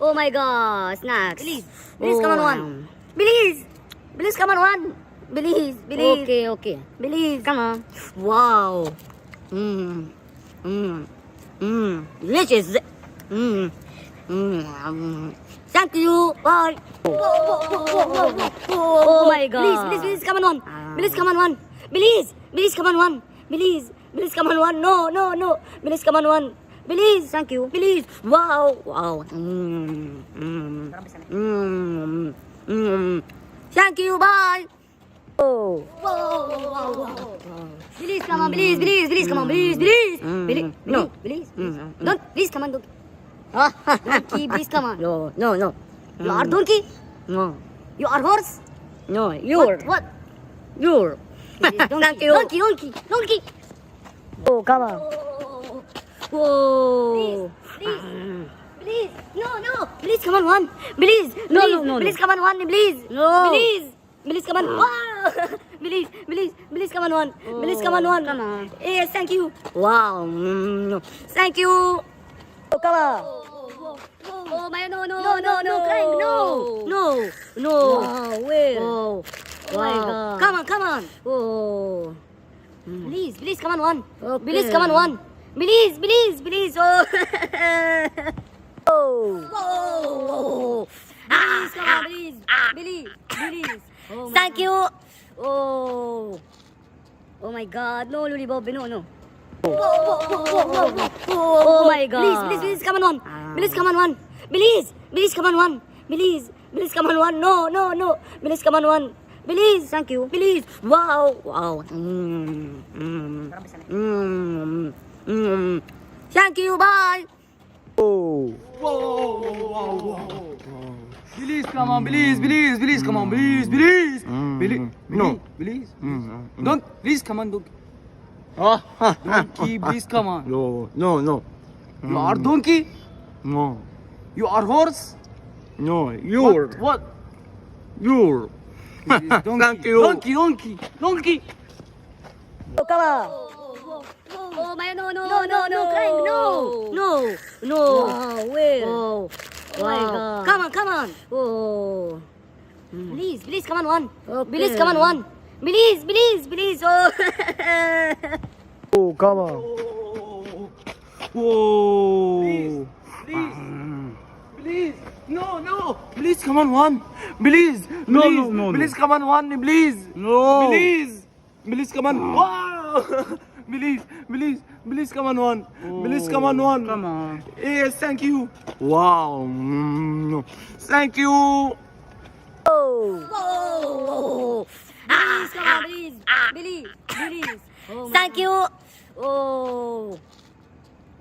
Oh my god, snacks. Belize, Belize, come on wow. one. Belize, Belize, come on one. Belize, Belize, Okay, okay. Belize. Come on. Wow. Mmm. Mmm. Mmm. Delicious. Mmm. Mmm. Thank you. Bye. Oh my god. Belize, Belize, Belize, come on one. Belize, come on one. Belize, Belize, come on one. Belize, Belize, come on one. No, no, no. Belize, come on one. Belize. Thank you. Belize. Wow. Wow. Mmm. Mmm. Mmm. Mmm. Thank you. Bye. Oh. Belize, come on, Belize, Belize, Belize, come on, Belize, Belize. Belize, No. Belize, Belize. Don't, please, come on, don't. Donkey, please, come on. No, no, no. You are donkey? No. You are horse? No, you're. What? You're. Donkey, Thank you. donkey, donkey, donkey. Oh, come on. Whoa. Please, please. No, no. Please, come on, one. Please, No, please, no, no, please, no. come on, one, please. No. Please. Please, come on. Wow. Please, please, please, come on, one. Please, come on, one. Come on. Yes, thank you. Wow. Thank you. Oh, come on. Oh my, no, no, no, no, no, crying, no, no, no. Wow, where? Oh, Oh my God. Come on, come on. Oh. Please, please, come on, one. Okay. Please, come on, one. Please, please, please. Oh. Oh. Oh. Please, come on, please. Please, please. Thank you. Oh. Oh my god. No, Luli Bobby. No, no. Oh my God. Please, please, please, come on, one. Please, come on, one. Please, please, come on, one. Please, please, come on, one. No, no, no. Please, come on, one. Please. Thank you. Please. Wow. Wow. Thank you. Bye. Oh. Belize, come on, Belize, Belize, Belize, come on, Belize, Belize. Belize, No. Belize. Don't, please, come on, donkey. Oh. Donkey, please, come on. No, no, no. You are donkey? No. You are horse? No, you're. What? You're. Donkey. Thank you. Donkey, donkey, donkey. Oh, come on. Oh my, no, no, no, no, no, crying, no, no, no. Wow, where? Oh, Oh my wow. God. Come on, come on. Oh. Please, please, come on, one. Okay. Please, come on, one. Please, please, please. Oh. Oh, come on. Whoa. Please, please, please. No, no. Please, come on, one. Please, No, please, no, no, no. please, come on, one, please. No. Please, please, come on. Wow. Please, please, please, come on, one. Please, come on, one. Come on. Yes, thank you. Wow. Thank you. Oh. Please, come on, please. Please, please. Thank you. Oh.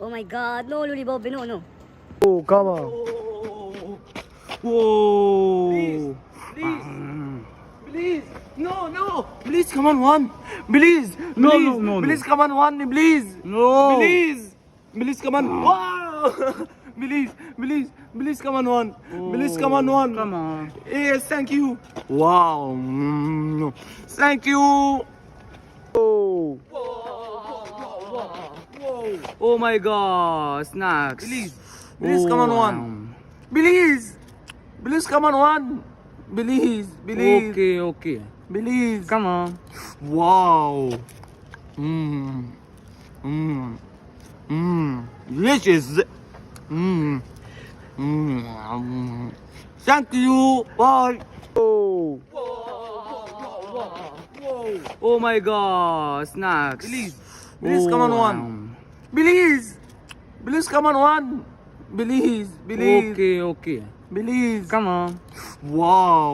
Oh my god. No, Luli Bobby. No, no. Oh, come on. Whoa. Please, please, please. No, no. Please, come on, one. Please, No, please, no, no, no. please, come on, one, please. No. Please, please, come on. Wow. Please, please, please, come on, one. Please, come on, one. Come on. Yes, thank you. Wow. Thank you. Oh, Oh my god. Snacks. Please, please, Oh, come on, wow. one. Please, please, come on, one. Please, please, Okay, okay. please. Come on. Wow. Delicious. Thank you. Bye. oh. Oh my god. Snacks. Please, please, Oh, come on, wow. one. Please, please, come on, one. Please, please, Okay, okay. please. Come on. Wow.